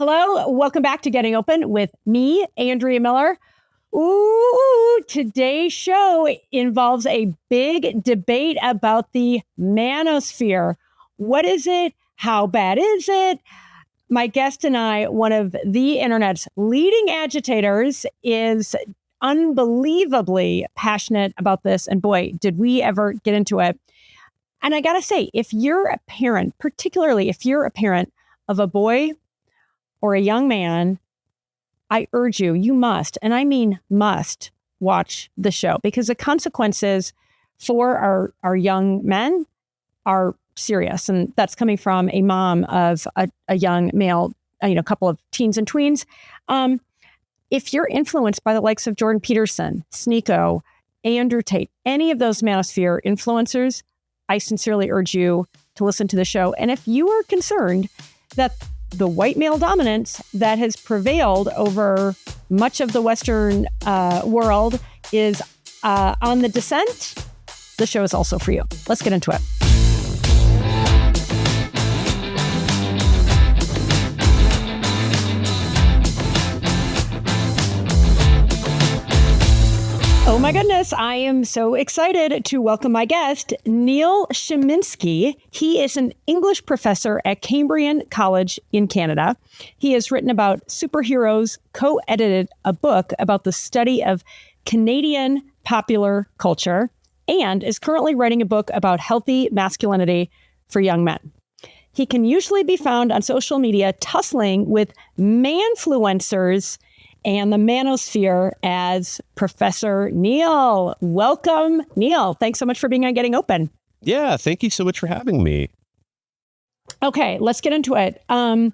Hello, welcome back to Getting Open with me, Andrea Miller. Ooh, today's show involves a big debate about the manosphere. What is it? How bad is it? My guest and I, one of the internet's leading agitators, is unbelievably passionate about this. And boy, did we ever get into it. And I got to say, if you're a parent, particularly if you're a parent of a boy or a young man, I urge you, you must, and I mean must, watch the show, because the consequences for our young men are serious. And that's coming from a mom of a young male, a couple of teens and tweens. If you're influenced by the likes of Jordan Peterson, Sneeko, Andrew Tate, any of those manosphere influencers, I sincerely urge you to listen to the show. And if you are concerned that the white male dominance that has prevailed over much of the Western world is on the descent, the show is also for you. Let's get into it. Oh my goodness, I am so excited to welcome my guest, Neil Sheminski. He is an English professor at Cambrian College in Canada. He has written about superheroes, co-edited a book about the study of Canadian popular culture, and is currently writing a book about healthy masculinity for young men. He can usually be found on social media tussling with manfluencers and the manosphere as Professor Neil. Welcome, Neil. Thanks so much for being on Getting Open. Yeah, thank you so much for having me. Okay, let's get into it. Why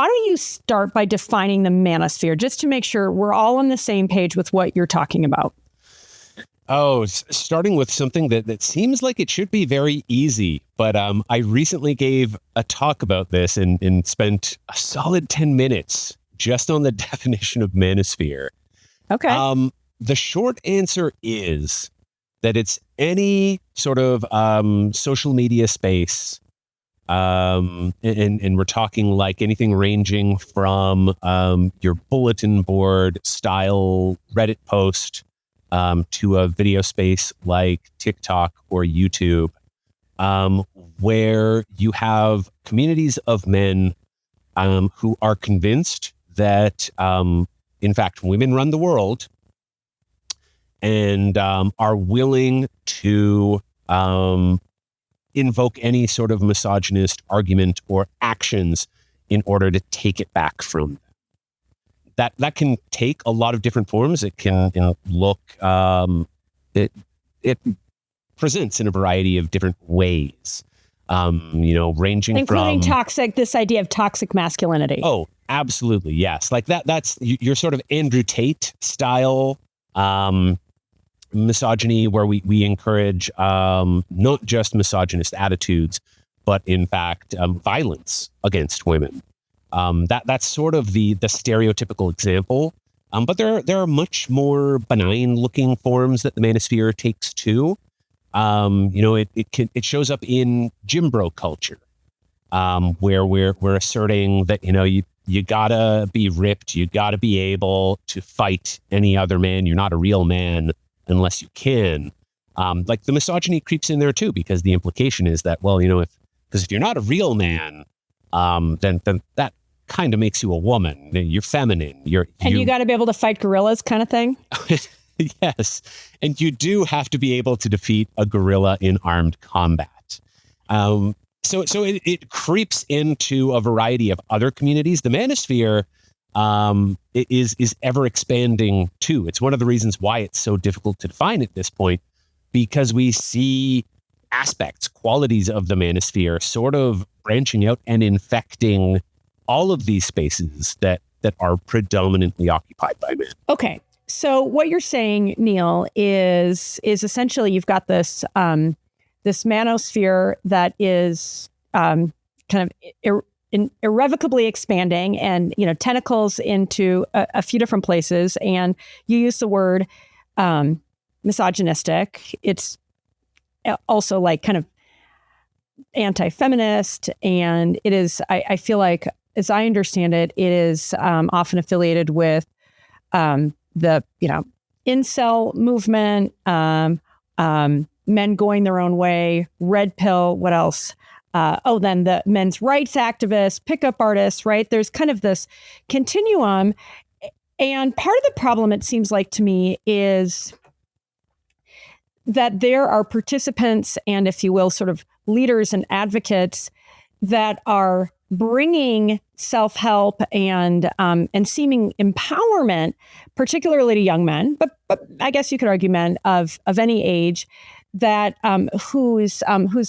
don't you start by defining the manosphere, just to make sure we're all on the same page with what you're talking about? Oh, starting with something that seems like it should be very easy, but I recently gave a talk about this and spent a solid 10 minutes just on the definition of manosphere. Okay. The short answer is that it's any sort of social media space, and we're talking like anything ranging from your bulletin board style Reddit post to a video space like TikTok or YouTube, where you have communities of men who are convinced that, in fact, women run the world and are willing to invoke any sort of misogynist argument or actions in order to take it back from them. That can take a lot of different forms. It can look, it presents in a variety of different ways. Ranging including from this idea of toxic masculinity. Oh, absolutely. Yes. Like that's your sort of Andrew Tate style, misogyny, where we encourage, not just misogynist attitudes, but in fact, violence against women. That's sort of the stereotypical example. But there are much more benign looking forms that the manosphere takes too. It shows up in gym bro culture, where we're asserting that, you gotta be ripped. You gotta be able to fight any other man. You're not a real man unless you can. Like the misogyny creeps in there too, because the implication is that, well, if you're not a real man, then that kind of makes you a woman. You're feminine. You got to be able to fight gorillas, kind of thing. Yes. And you do have to be able to defeat a gorilla in armed combat. So it creeps into a variety of other communities. The manosphere is ever expanding too. It's one of the reasons why it's so difficult to define at this point, because we see aspects, qualities of the manosphere sort of branching out and infecting all of these spaces that are predominantly occupied by men. Okay. So what you're saying, Neil, is essentially you've got this this manosphere that is kind of irrevocably expanding, and tentacles into a few different places. And you use the word misogynistic. It's also like kind of anti-feminist, and it is. I feel like as I understand it, it is often affiliated with the incel movement, men going their own way, red pill. What else? Then the men's rights activists, pickup artists. Right? There's kind of this continuum, and part of the problem, it seems like to me, is that there are participants and, if you will, sort of leaders and advocates that are bringing self-help and seeming empowerment, particularly to young men, but I guess you could argue men of any age, that whose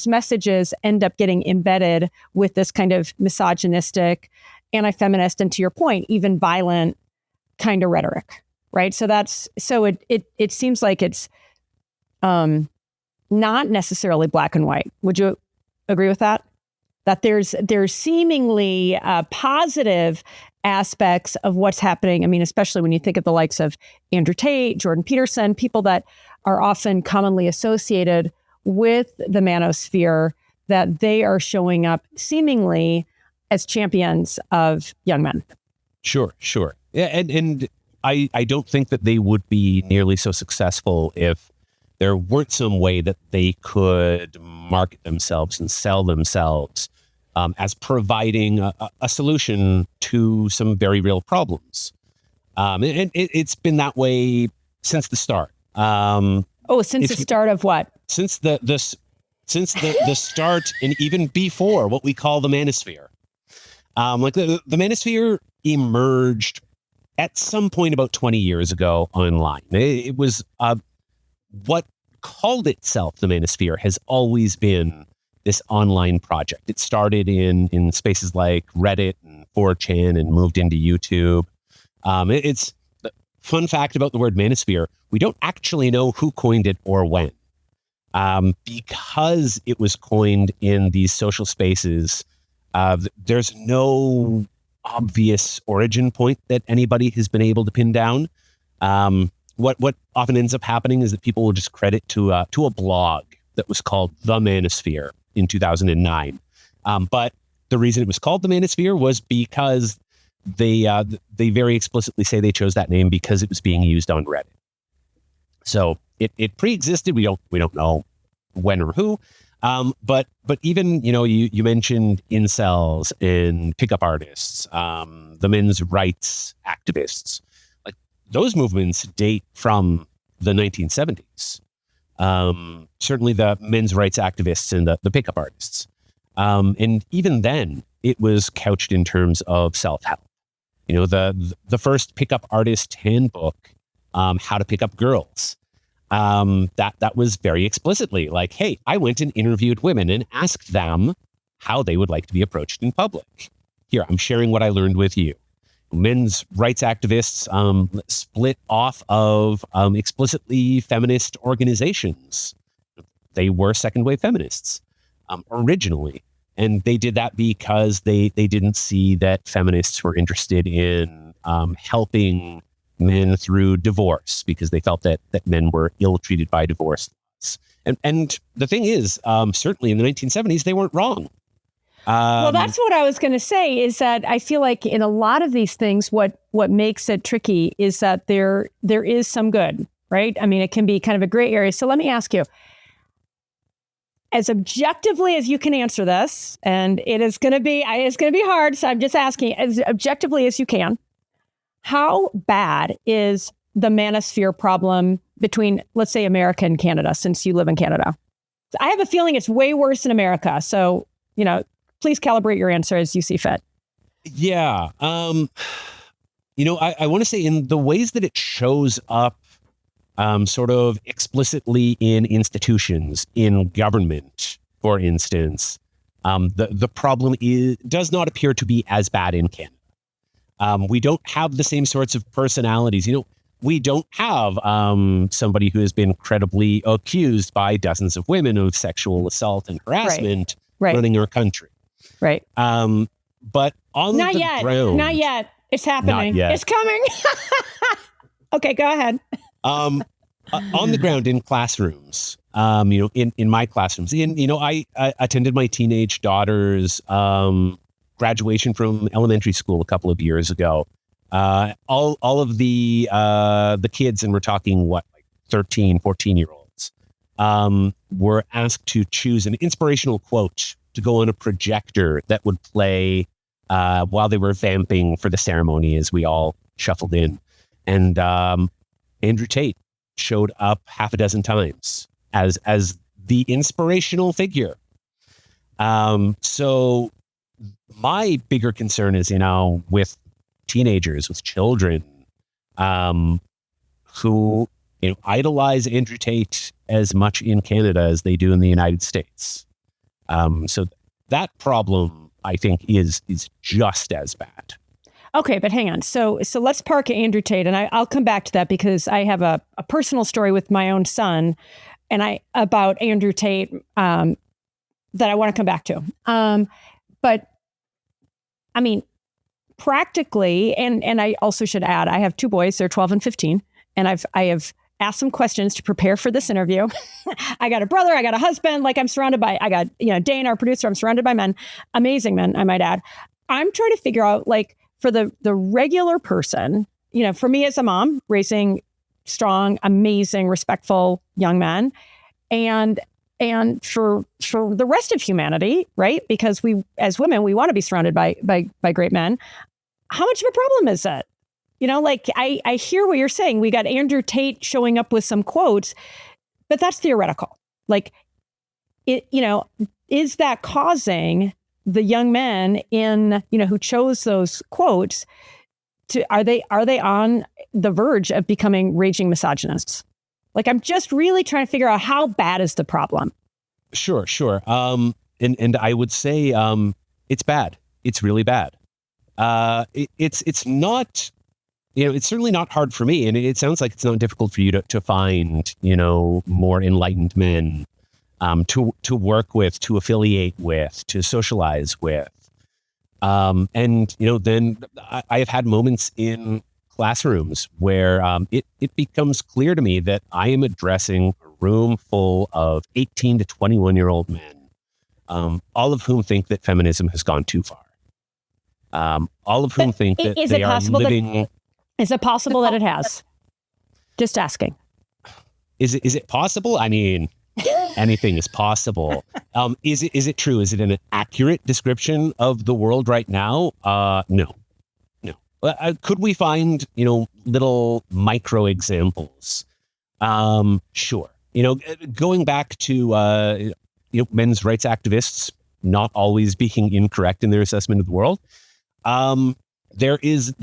messages end up getting embedded with this kind of misogynistic, anti-feminist, and to your point, even violent kind of rhetoric, right? So it seems like it's not necessarily black and white. Would you agree with that? That there's seemingly positive aspects of what's happening. I mean, especially when you think of the likes of Andrew Tate, Jordan Peterson, people that are often commonly associated with the manosphere, that they are showing up seemingly as champions of young men. Sure. Yeah, and I don't think that they would be nearly so successful if there weren't some way that they could market themselves and sell themselves as providing a solution to some very real problems. And it's been that way since the start. Since the start of what? Since the start, and even before what we call the manosphere. The manosphere emerged at some point about 20 years ago online. It was what called itself the manosphere has always been this online project. It started in spaces like Reddit and 4chan and moved into YouTube. It's the fun fact about the word manosphere. We don't actually know who coined it or when. Because it was coined in these social spaces, there's no obvious origin point that anybody has been able to pin down. What often ends up happening is that people will just credit to a blog that was called The Manosphere in 2009. But the reason it was called The Manosphere was because they very explicitly say they chose that name because it was being used on Reddit. So it pre-existed. We don't know when or who. But even, you mentioned incels and pickup artists, the men's rights activists. Like, those movements date from the 1970s. Certainly the men's rights activists and the pickup artists. And even then, it was couched in terms of self-help. The first pickup artist handbook, How to Pick Up Girls, that was very explicitly like, hey, I went and interviewed women and asked them how they would like to be approached in public. Here, I'm sharing what I learned with you. Men's rights activists split off of explicitly feminist organizations. They were second-wave feminists originally. And they did that because they didn't see that feminists were interested in helping men through divorce, because they felt that men were ill-treated by divorce laws. And the thing is, certainly in the 1970s, they weren't wrong. Well, that's what I was going to say, is that I feel like in a lot of these things, what makes it tricky is that there is some good, right? I mean, it can be kind of a gray area. So let me ask you, as objectively as you can answer this, and it's going to be hard, so I'm just asking, as objectively as you can, how bad is the manosphere problem between, let's say, America and Canada, since you live in Canada? I have a feeling it's way worse in America. So, please calibrate your answer as you see fit. Yeah. I want to say in the ways that it shows up sort of explicitly in institutions, in government, for instance, the problem does not appear to be as bad in Canada. We don't have the same sorts of personalities. We don't have somebody who has been credibly accused by dozens of women of sexual assault and harassment running our country. Right. But on not the yet. ground, Not yet. It's happening. Not yet. It's coming. Okay, go ahead. On the ground in classrooms, in my classrooms, I attended my teenage daughter's graduation from elementary school a couple of years ago. All of the kids, and we're talking like 13, 14-year-olds, were asked to choose an inspirational quote to go on a projector that would play while they were vamping for the ceremony as we all shuffled in. And Andrew Tate showed up half a dozen times as the inspirational figure. So my bigger concern is, with teenagers, with children, who, idolize Andrew Tate as much in Canada as they do in the United States. So that problem, I think, is just as bad. Okay, but hang on. So let's park Andrew Tate, and I'll come back to that because I have a personal story with my own son, and about Andrew Tate that I want to come back to. But I mean, practically, and I also should add, I have two boys. They're 12 and 15, and I have asked some questions to prepare for this interview. I got a brother, I got a husband. Like, I'm surrounded by, I got Dane, our producer. I'm surrounded by men, amazing men, I might add. I'm trying to figure out, like, for the regular person, for me as a mom, raising strong, amazing, respectful young men, and for the rest of humanity, right? Because we, as women, we want to be surrounded by great men. How much of a problem is that? I hear what you're saying. We got Andrew Tate showing up with some quotes, but that's theoretical. Like, is that causing the young men who chose those quotes are they on the verge of becoming raging misogynists? Like, I'm just really trying to figure out how bad is the problem. Sure. And I would say it's bad. It's really bad. It's not, it's certainly not hard for me. And it sounds like it's not difficult for you to find, more enlightened men to work with, to affiliate with, to socialize with. And, then I have had moments in classrooms where it becomes clear to me that I am addressing a room full of 18 to 21-year-old men, all of whom think that feminism has gone too far. All of whom think that they are living... Is it possible that it has? Just asking. Is it possible? I mean, anything is possible. Is it true? Is it an accurate description of the world right now? No. Could we find, little micro examples? Sure. Going back to, men's rights activists not always being incorrect in their assessment of the world. There is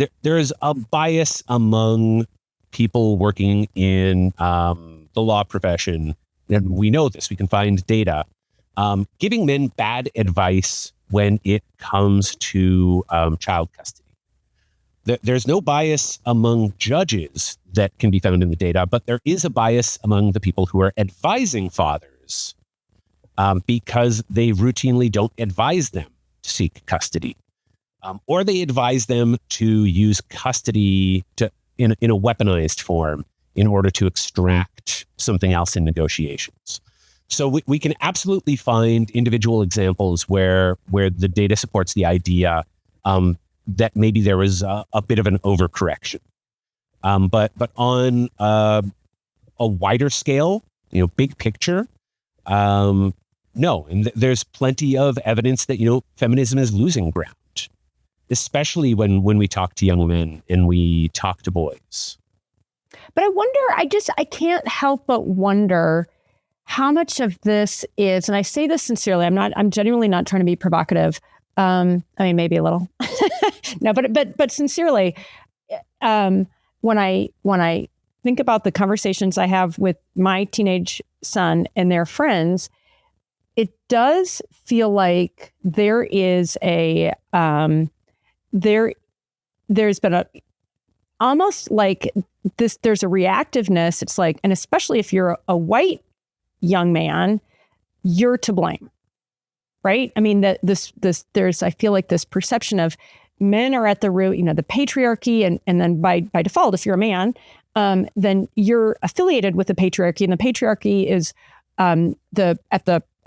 a bias among people working in the law profession, and we know this. We can find data giving men bad advice when it comes to child custody. There's no bias among judges that can be found in the data, but there is a bias among the people who are advising fathers because they routinely don't advise them to seek custody. Or they advise them to use custody in a weaponized form in order to extract something else in negotiations. So we can absolutely find individual examples where the data supports the idea that maybe there was a bit of an overcorrection. But on a wider scale, big picture, no. And there's plenty of evidence that, feminism is losing ground, especially when we talk to young men and we talk to boys. But I wonder, I can't help but wonder how much of this is, and I say this sincerely, I'm genuinely not trying to be provocative. I mean, maybe a little. No, but sincerely, when I think about the conversations I have with my teenage son and their friends, it does feel like there is there's been a almost like this. There's a reactiveness. It's like, and especially if you're a white young man, you're to blame. Right? I mean, there's I feel like this perception of men are at the root, the patriarchy, and then by default, if you're a man, then you're affiliated with the patriarchy, and the patriarchy is at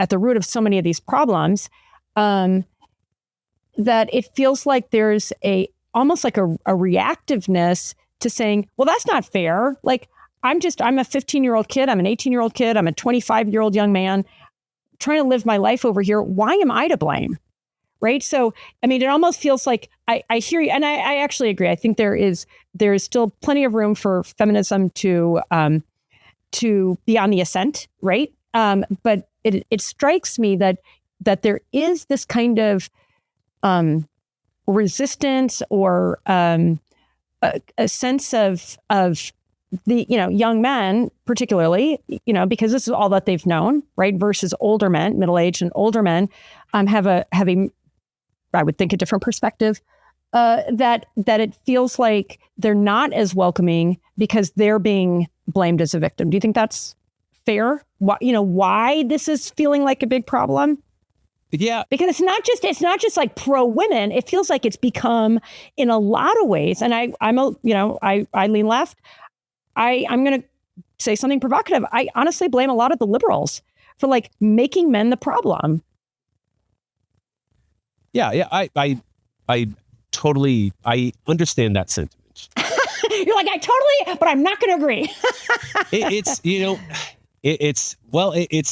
the root of so many of these problems. that it feels like there's almost like a reactiveness to saying, well, that's not fair. Like, I'm a 15-year-old kid. I'm an 18-year-old kid. I'm a 25-year-old young man trying to live my life over here. Why am I to blame? Right. So, I mean, it almost feels like I hear you. And I actually agree. I think there is still plenty of room for feminism to be on the ascent. Right. But it strikes me that there is this kind of resistance or a sense of the, young men, particularly, because this is all that they've known, right? Versus older men, middle-aged and older men, have a, I would think, a different perspective, that it feels like they're not as welcoming because they're being blamed as a victim. Do you think that's fair? Why this is feeling like a big problem? Yeah, because it's not just like pro women. It feels like it's become, in a lot of ways, and I lean left. I'm going to say something provocative. I honestly blame a lot of the liberals for like making men the problem. Yeah. I totally understand that sentiment. You're like, but I'm not going to agree. It's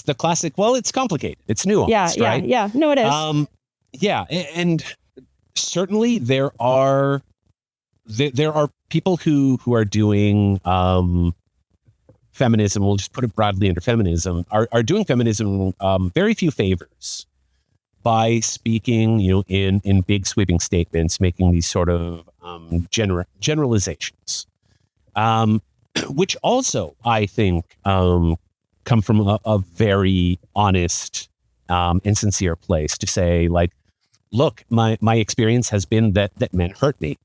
the classic. Well, it's complicated. It's nuanced, right? Yeah. No, it is. Yeah, and certainly there are people who are doing feminism. We'll just put it broadly under feminism. Are doing feminism very few favors by speaking, in big sweeping statements, making these sort of generalizations, which also I think come from a very honest and sincere place to say, like, look, my experience has been that men hurt me,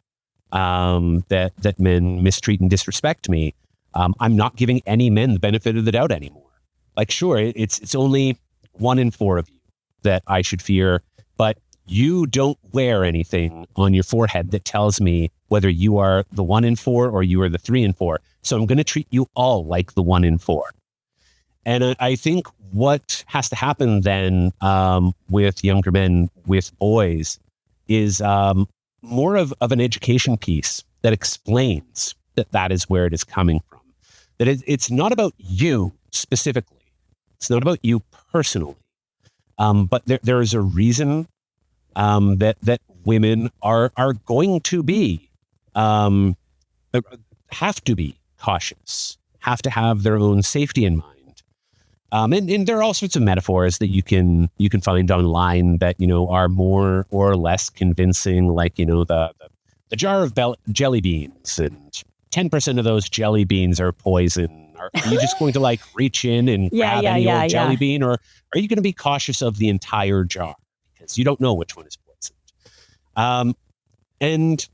that men mistreat and disrespect me. I'm not giving any men the benefit of the doubt anymore. Like, sure, it's only 1 in 4 of you that I should fear, but you don't wear anything on your forehead that tells me whether you are the 1 in 4 or you are the 3 in 4. So I'm going to treat you all like the 1 in 4. And I think what has to happen then with younger men, with boys, is more of an education piece that explains that is where it is coming from. That it's not about you specifically. It's not about you personally. But there is a reason that women are going to be, have to be cautious, have to have their own safety in mind. And there are all sorts of metaphors that you can find online that, are more or less convincing, like, the jar of jelly beans, and 10% of those jelly beans are poison. Are you just going to like reach in and grab any old jelly bean, or are you going to be cautious of the entire jar because you don't know which one is poisoned? And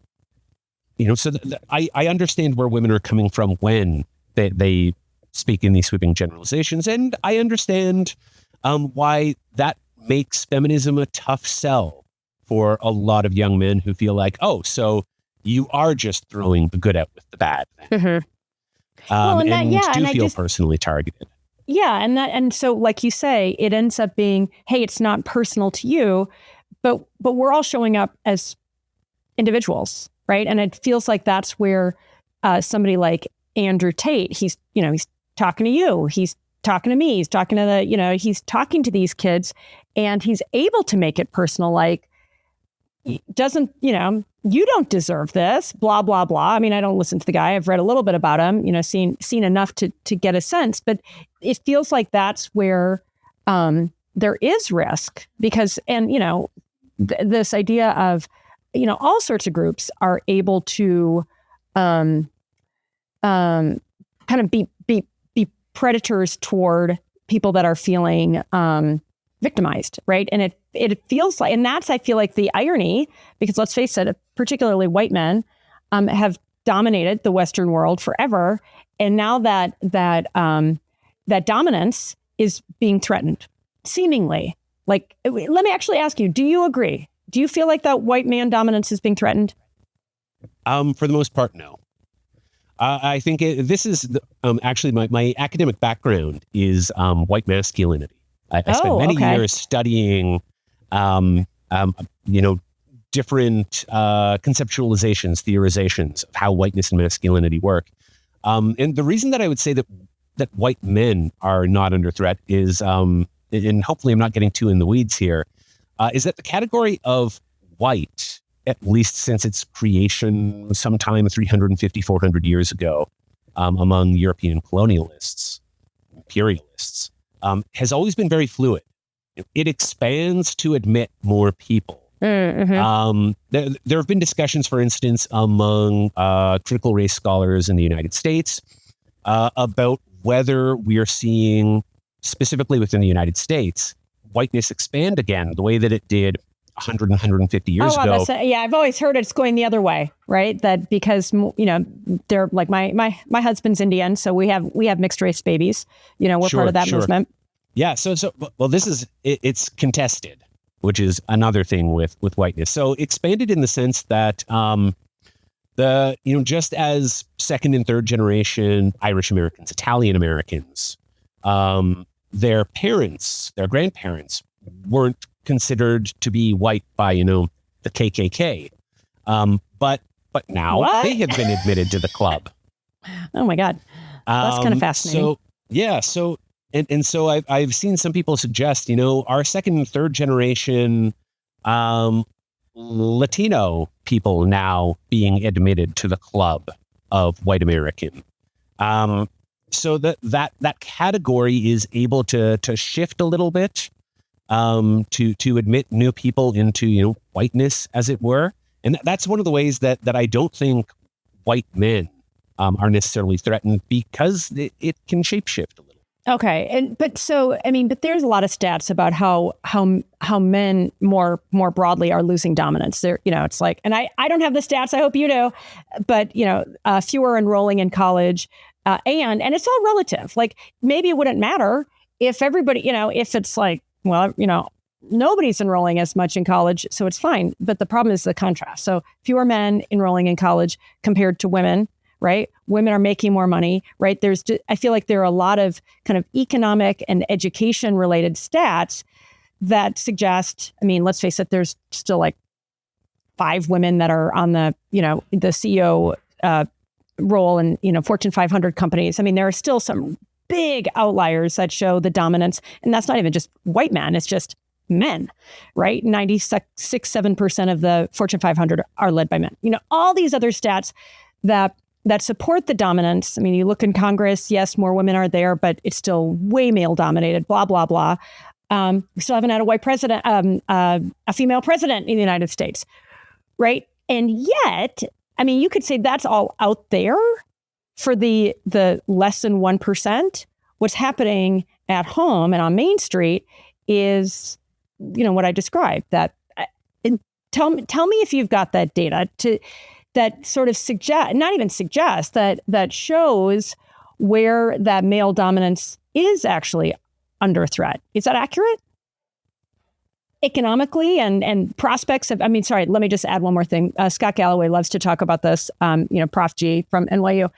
so I understand where women are coming from when they speak in these sweeping generalizations, and I understand why that makes feminism a tough sell for a lot of young men who feel like, oh, so you are just throwing the good out with the bad. Mm-hmm. And feel personally targeted. Yeah. And so, like you say, it ends up being, hey, it's not personal to you, but we're all showing up as individuals, right? And it feels like that's where somebody like Andrew Tate, he's talking to you, he's talking to me, he's talking to he's talking to these kids, and he's able to make it personal, like, you don't deserve this, blah, blah, blah. I mean, I don't listen to the guy. I've read a little bit about him, seen enough to get a sense, but it feels like that's where there is risk because, this idea of, all sorts of groups are able to kind of be predators toward people that are feeling victimized, right? And it feels like, and that's, I feel like, the irony, because let's face it, particularly white men have dominated the Western world forever, and now that dominance is being threatened, seemingly. Like, let me actually ask you: do you agree? Do you feel like that white man dominance is being threatened? For the most part, no. I think this is actually my academic background is white masculinity. I spent many years studying, different conceptualizations, theorizations of how whiteness and masculinity work. And the reason that I would say that white men are not under threat is, and hopefully I'm not getting too in the weeds here, is that the category of white, at least since its creation sometime 350, 400 years ago, among European colonialists, imperialists, has always been very fluid. It expands to admit more people. Mm-hmm. There have been discussions, for instance, among critical race scholars in the United States about whether we're seeing, specifically within the United States, whiteness expand again the way that it did 100 and 150 years ago. Yeah, I've always heard it's going the other way, right? That because, they're like my husband's Indian, so we have mixed race babies. We're part of that movement. Yeah. So it's contested, which is another thing with whiteness. So expanded in the sense that just as second and third generation Irish Americans, Italian Americans, their parents, their grandparents weren't considered to be white by, the KKK. But now they have been admitted to the club. Oh my God. That's kind of fascinating. So I've seen some people suggest, our second and third generation Latino people now being admitted to the club of white American. So that category is able to shift a little bit, to admit new people into, whiteness, as it were. And that's one of the ways that I don't think white men are necessarily threatened, because it can shapeshift a little. Okay. But there's a lot of stats about how men more broadly are losing dominance. There, it's like, and I don't have the stats, I hope you do, but fewer enrolling in college, and it's all relative. Like, maybe it wouldn't matter if everybody, if it's like, well, nobody's enrolling as much in college, so it's fine. But the problem is the contrast. So fewer men enrolling in college compared to women, right? Women are making more money, right? I feel like there are a lot of kind of economic and education related stats that suggest, let's face it, there's still like 5 women that are on the CEO role in, Fortune 500 companies. There are still some big outliers that show the dominance. And that's not even just white men, it's just men, right? 96.7% of the Fortune 500 are led by men. All these other stats that support the dominance. You look in Congress, yes, more women are there, but it's still way male dominated, blah, blah, blah. We still haven't had a white president, a female president in the United States, right? And yet, you could say that's all out there for the less than 1%. What's happening at home and on Main Street is, what I described. That, and tell me if you've got that data that sort of that shows where that male dominance is actually under threat. Is that accurate? Economically and prospects of, let me just add one more thing. Scott Galloway loves to talk about this, Prof G from NYU.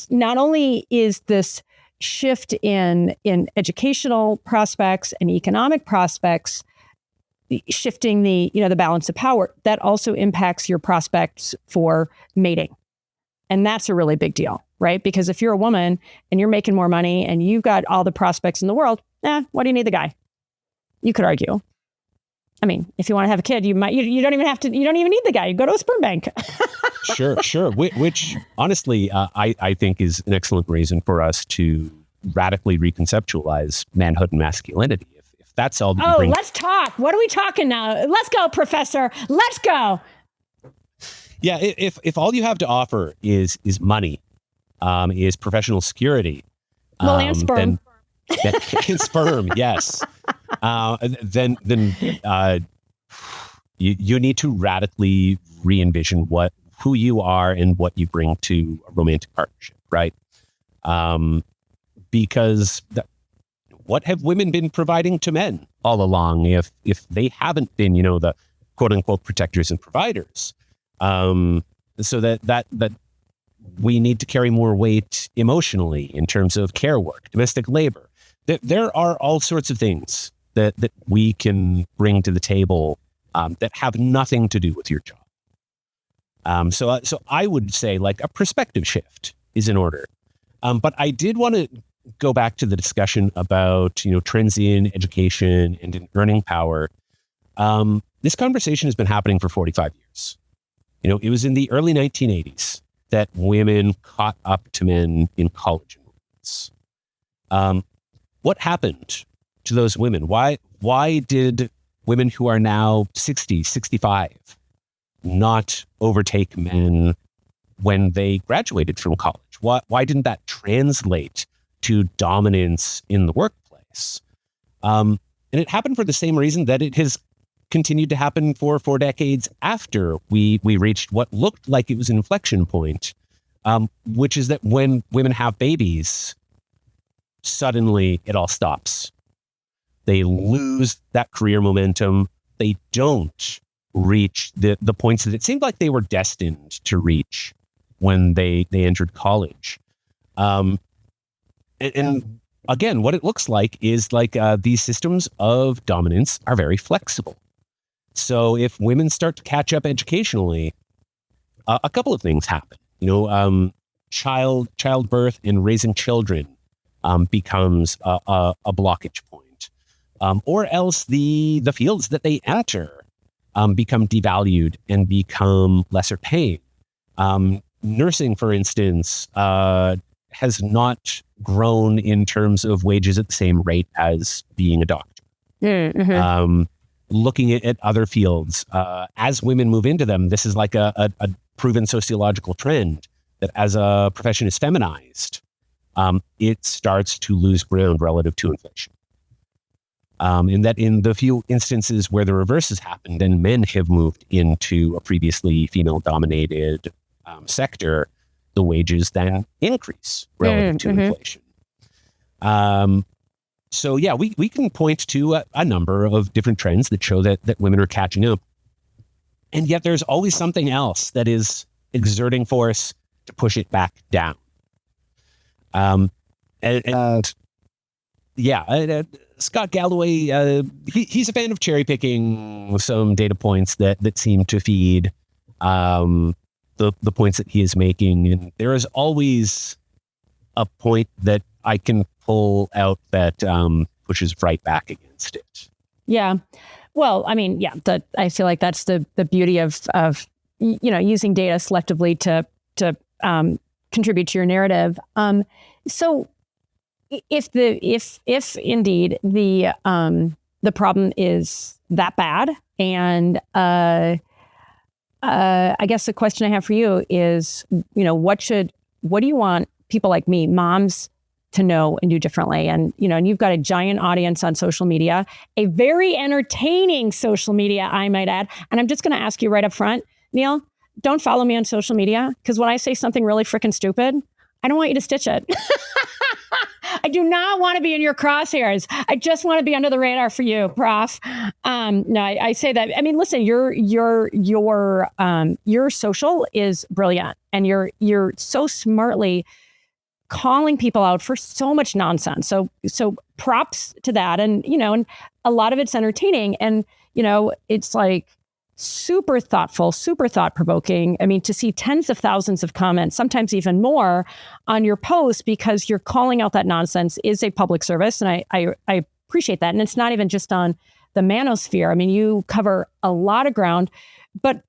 Not only is this shift in educational prospects and economic prospects shifting the balance of power, that also impacts your prospects for mating. And that's a really big deal, right? Because if you're a woman and you're making more money and you've got all the prospects in the world, why do you need the guy? You could argue. If you want to have a kid, you don't even need the guy. You go to a sperm bank. Sure. Which honestly, I think is an excellent reason for us to radically reconceptualize manhood and masculinity. If that's all that you bring. Let's talk. What are we talking now? Let's go, Professor. Let's go. Yeah, if all you have to offer is money, is professional security, and sperm. And sperm, yes. Then you need to radically re-envision who you are and what you bring to a romantic partnership, right? Because what have women been providing to men all along if they haven't been, the quote unquote protectors and providers? So that we need to carry more weight emotionally in terms of care work, domestic labor. There are all sorts of things that we can bring to the table that have nothing to do with your job. So I would say like a perspective shift is in order. But I did want to go back to the discussion about, trends in education and in earning power. This conversation has been happening for 45 years. It was in the early 1980s that women caught up to men in college enrollments. What happened to those women? Why did women who are now 60, 65 not overtake men when they graduated from college? Why didn't that translate to dominance in the workplace? And it happened for the same reason that it has continued to happen for 4 decades after we reached what looked like it was an inflection point, which is that when women have babies, suddenly it all stops. They lose that career momentum. They don't reach the points that it seemed like they were destined to reach when they entered college. And again, what it looks like is like these systems of dominance are very flexible. So if women start to catch up educationally, a couple of things happen. Childbirth and raising children becomes a blockage point. Or else the fields that they enter become devalued and become lesser paying. Nursing, for instance, has not grown in terms of wages at the same rate as being a doctor. Mm-hmm. Looking at other fields, as women move into them, this is like a proven sociological trend that as a profession is feminized, it starts to lose ground relative to inflation. And that in the few instances where the reverse has happened and men have moved into a previously female-dominated sector, the wages then increase relative to inflation. So yeah, we can point to a number of different trends that show that women are catching up. And yet there's always something else that is exerting force to push it back down. Scott Galloway, he's a fan of cherry picking some data points that seem to feed the points that he is making. And there is always a point that I can pull out that pushes right back against it. Yeah. Well, I mean, yeah, I feel like that's the beauty of using data selectively to contribute to your narrative. So if indeed the problem is that bad, and I guess the question I have for you is, what do you want people like me, moms, to know and do differently? And you've got a giant audience on social media, a very entertaining social media, I might add. And I'm just going to ask you right up front, Neil, don't follow me on social media, because when I say something really freaking stupid, I don't want you to stitch it. I do not want to be in your crosshairs. I just want to be under the radar for you, Prof. No, I say that. I mean, listen, your social is brilliant, and you're so smartly calling people out for so much nonsense. So props to that. And, and a lot of it's entertaining, and, it's like super thoughtful, super thought provoking. I mean, to see tens of thousands of comments, sometimes even more, on your post because you're calling out that nonsense is a public service. And I appreciate that. And it's not even just on the manosphere. I mean, you cover a lot of ground, but,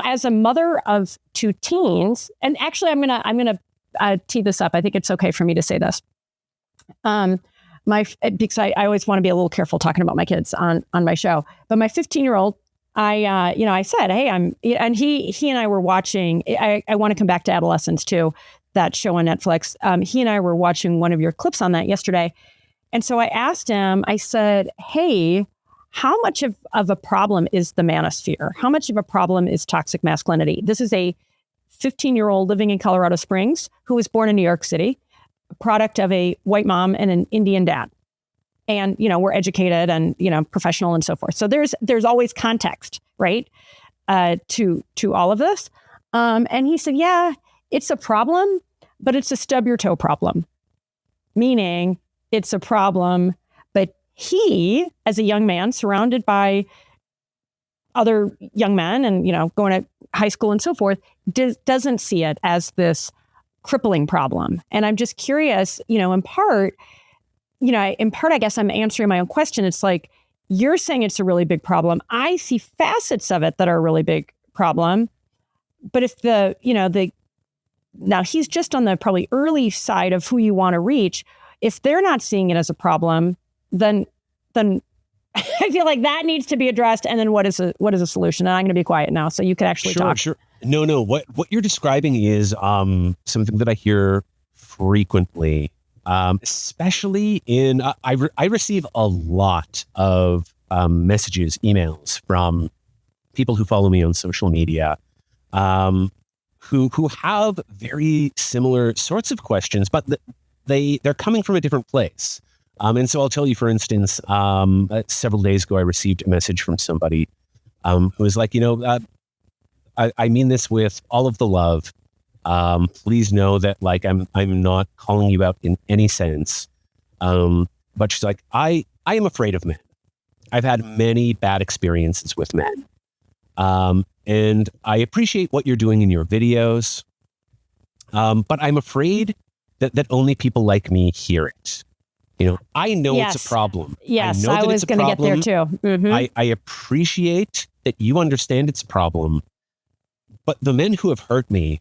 as a mother of 2 teens, and actually I'm going to tee this up. I think it's okay for me to say this. Because I always want to be a little careful talking about my kids on my show, but my 15-year-old, I said, hey, and he and I were watching, I want to come back to Adolescence too, that show on Netflix. He and I were watching one of your clips on that yesterday. And so I asked him, I said, hey, how much of a problem is the manosphere? How much of a problem is toxic masculinity? This is a 15-year-old living in Colorado Springs who was born in New York City, a product of a white mom and an Indian dad. And, we're educated and, professional and so forth. So there's always context, right, to all of this. And he said, yeah, it's a problem, but it's a stub your toe problem. Meaning it's a problem, but he, as a young man surrounded by other young men and, going to high school and so forth, doesn't see it as this crippling problem. And I'm just curious, in part, I guess I'm answering my own question. It's like, you're saying it's a really big problem. I see facets of it that are a really big problem. But if now he's just on the probably early side of who you want to reach. If they're not seeing it as a problem, then I feel like that needs to be addressed. And then what is a solution? And I'm going to be quiet now, so you can actually talk. Sure. No. What you're describing is something that I hear frequently, especially in I receive a lot of messages, emails from people who follow me on social media, who have very similar sorts of questions, but they're coming from a different place. And so I'll tell you, for instance, several days ago, I received a message from somebody who was like, I mean this with all of the love. Please know that, like, I'm not calling you out in any sense. But she's like, I am afraid of men. I've had many bad experiences with men. And I appreciate what you're doing in your videos. But I'm afraid that only people like me hear it. I know Yes. it's a problem. Yes, I know I was going to get there too. Mm-hmm. I appreciate that you understand it's a problem, but the men who have hurt me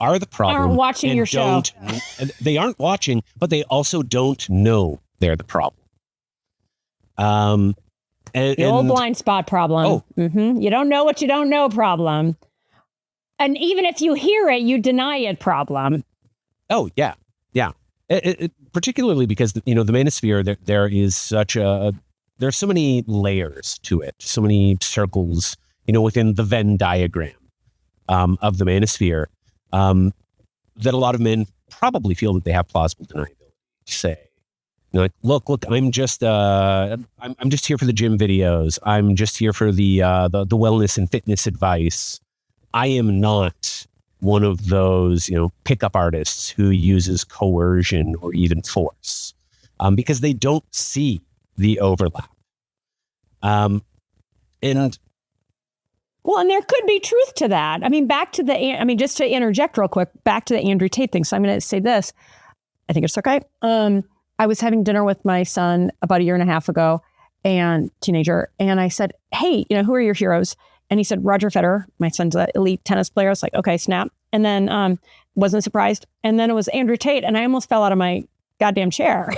are the problem. Aren't watching your show. They aren't watching, but they also don't know they're the problem. The old blind spot problem. Oh. Mm-hmm. You don't know what you don't know problem. And even if you hear it, you deny it problem. Oh, yeah. Particularly because, the manosphere, there is there are so many layers to it, so many circles, within the Venn diagram of the manosphere, that a lot of men probably feel that they have plausible deniability. Say, like, look, I'm just here for the gym videos. I'm just here for the wellness and fitness advice. I am not one of those, pickup artists who uses coercion or even force, because they don't see the overlap. And there could be truth to that. I mean, just to interject real quick, back to the Andrew Tate thing. So I'm going to say this. I think it's okay. I was having dinner with my son about a year and a half ago, and teenager, and I said, "Hey, who are your heroes?" And he said, Roger Federer. My son's an elite tennis player. I was like, okay, snap. And then wasn't surprised. And then it was Andrew Tate. And I almost fell out of my goddamn chair.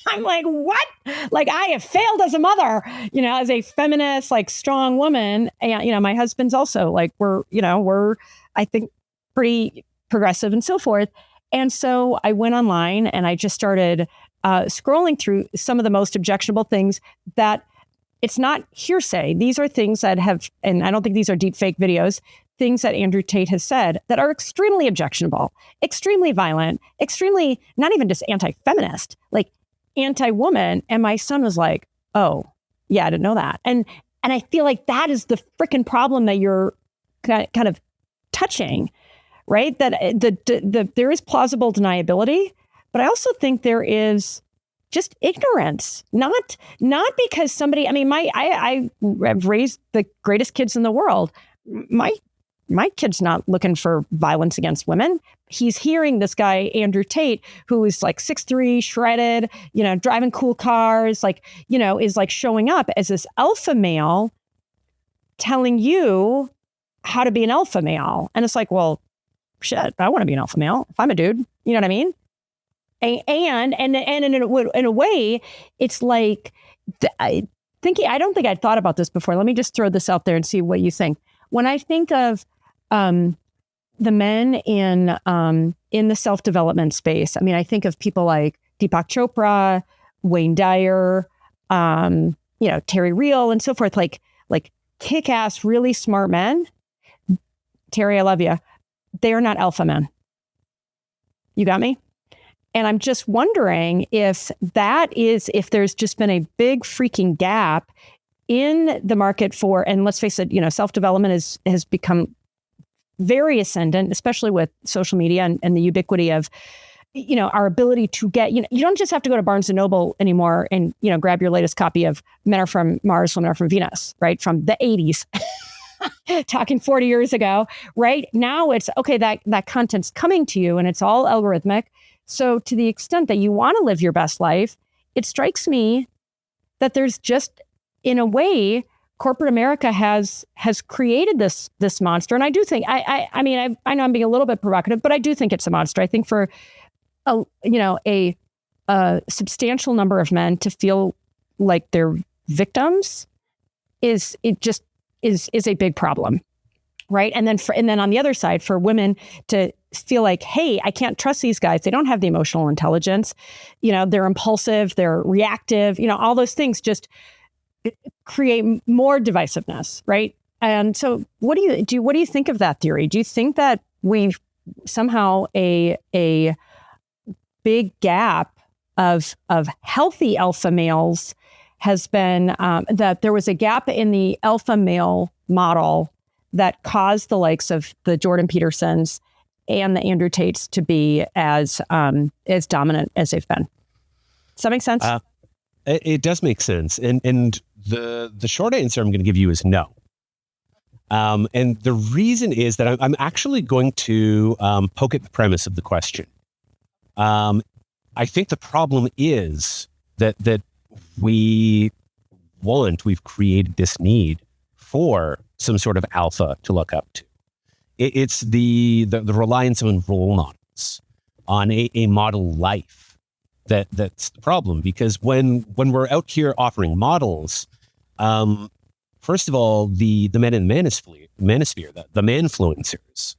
I'm like, what? Like, I have failed as a mother, as a feminist, like, strong woman. And, my husband's also like, we're, I think, pretty progressive and so forth. And so I went online and I just started scrolling through some of the most objectionable things that it's not hearsay. These are things that have, and I don't think these are deep fake videos, things that Andrew Tate has said that are extremely objectionable, extremely violent, extremely, not even just anti-feminist, like anti-woman. And my son was like, oh, yeah, I didn't know that. And I feel like that is the freaking problem that you're kind of touching, right? That there is plausible deniability, but I also think there is just ignorance, not because somebody, I mean, I have raised the greatest kids in the world. My kid's not looking for violence against women. He's hearing this guy, Andrew Tate, who is like 6'3", shredded, driving cool cars, like, is like showing up as this alpha male telling you how to be an alpha male. And it's like, well, shit, I want to be an alpha male if I'm a dude. You know what I mean? And in a way, it's like, I don't think I'd thought about this before. Let me just throw this out there and see what you think. When I think of the men in the self-development space, I mean, I think of people like Deepak Chopra, Wayne Dyer, Terry Real, and so forth, like kick-ass, really smart men. Terry, I love you. They are not alpha men. You got me? And I'm just wondering if there's just been a big freaking gap in the market for, and let's face it, self-development has become very ascendant, especially with social media and the ubiquity of our ability to get, you don't just have to go to Barnes and Noble anymore and, grab your latest copy of Men Are From Mars, Women Are From Venus, right? From the 80s, talking 40 years ago, right? Now it's, okay, that content's coming to you and it's all algorithmic. So to the extent that you want to live your best life, it strikes me that there's just, in a way, corporate America has created this monster. And I do think, I know I'm being a little bit provocative, but I do think it's a monster. I think for a substantial number of men to feel like they're victims is a big problem, right? And then on the other side, for women to feel like, hey, I can't trust these guys. They don't have the emotional intelligence. They're impulsive, they're reactive. All those things just create more divisiveness, right? And so, what do you think of that theory? Do you think that we somehow a big gap of healthy alpha males has been that there was a gap in the alpha male model that caused the likes of the Jordan Petersons and the Andrew Tates to be as dominant as they've been? Does that make sense? It does make sense, and the short answer I'm going to give you is no. And the reason is that I'm actually going to poke at the premise of the question. I think the problem is that we've created this need for some sort of alpha to look up to. It's the reliance on role models, on a model life that's the problem. Because when we're out here offering models, first of all, the men in the manosphere, the manfluencers,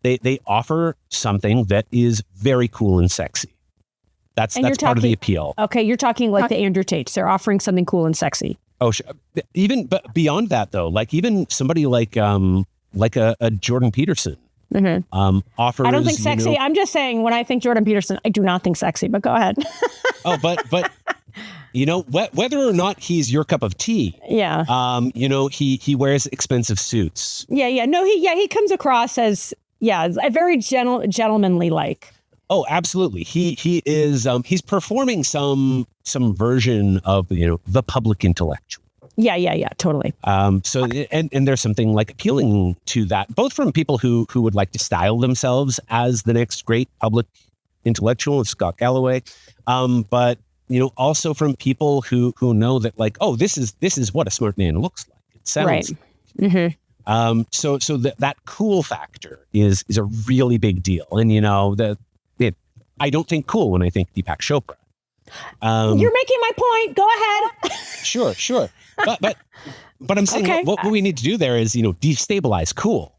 they offer something that is very cool and sexy. That's part of the appeal. Okay, you're talking like the Andrew Tates. They're offering something cool and sexy. Oh, even but beyond that though, like even somebody like a Jordan Peterson offers. I don't think sexy. I'm just saying, when I think Jordan Peterson, I do not think sexy. But go ahead. Oh, but whether or not he's your cup of tea. Yeah. He wears expensive suits. Yeah. No, he comes across as a very gentlemanly like. Oh, absolutely. He is. He's performing some version of the public intellectual. Yeah. Totally. So and there's something like appealing to that, both from people who would like to style themselves as the next great public intellectual, Scott Galloway, but also from people who know that, like, oh, this is what a smart man looks like. It sounds right. Like. Mm-hmm. So that cool factor is a really big deal, and I don't think cool when I think Deepak Chopra. You're making my point. Go ahead. Sure. But I'm saying, okay, what we need to do there is destabilize cool.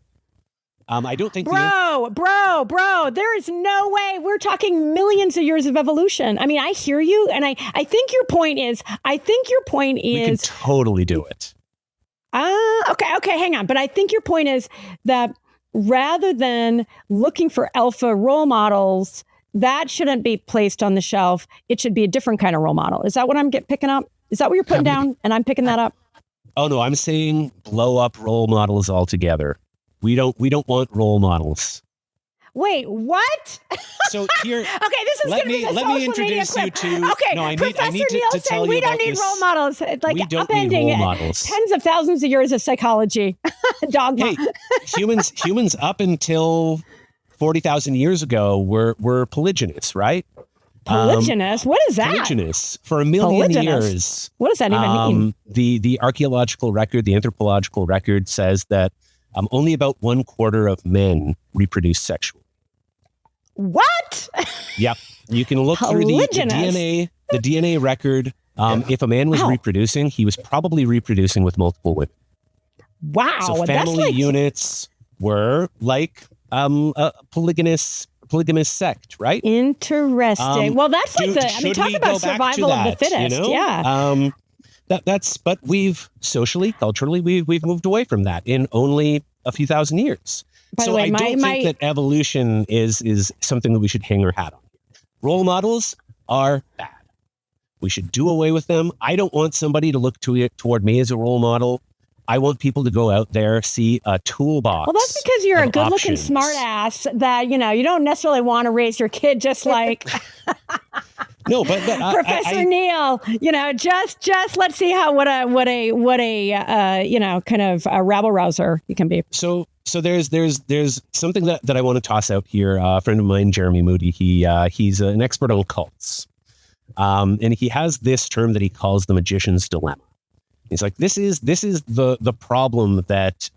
I don't think bro, there is no way. We're talking millions of years of evolution. I mean, I hear you, and I think your point is we can totally do it. Okay, hang on. But I think your point is that rather than looking for alpha role models, that shouldn't be placed on the shelf. It should be a different kind of role model. Is that what I'm picking up? Is that what you're putting down? And I'm picking that up? Oh no, I'm saying blow up role models altogether. We don't want role models. Wait, what? So here, okay, this is going to be the let me introduce you to. Okay, no, I Professor need Neil to tell you we about don't need this. role models. Like, we don't need role models. Tens of thousands of years of psychology, dogma. Hey, humans up until 40,000 years ago were polygynous, right? Polygynous? What is that? Polygynous for a million years. What does that even mean? The archaeological record, the anthropological record says that only about 1/4 of men reproduce sexually. What? Yep. You can look through the DNA record. If a man was reproducing, he was probably reproducing with multiple women. Wow. So family units were like a polygamous sect, right? Interesting. Well, that's like talk about survival of the fittest. Yeah. But we've socially, culturally, we've moved away from that in only a few thousand years. By the way, I don't think that evolution is something that we should hang our hat on. Role models are bad. We should do away with them. I don't want somebody to look toward me as a role model. I want people to go out there, see a toolbox. Well, that's because you're a good-looking options. smart ass that, you don't necessarily want to raise your kid just like No, but Professor Neil, just let's see what a kind of a rabble rouser you can be. So there's something that I want to toss out here. A friend of mine, Jeremy Moody, he's an expert on cults. And he has this term that he calls the magician's dilemma. He's like, this is the problem that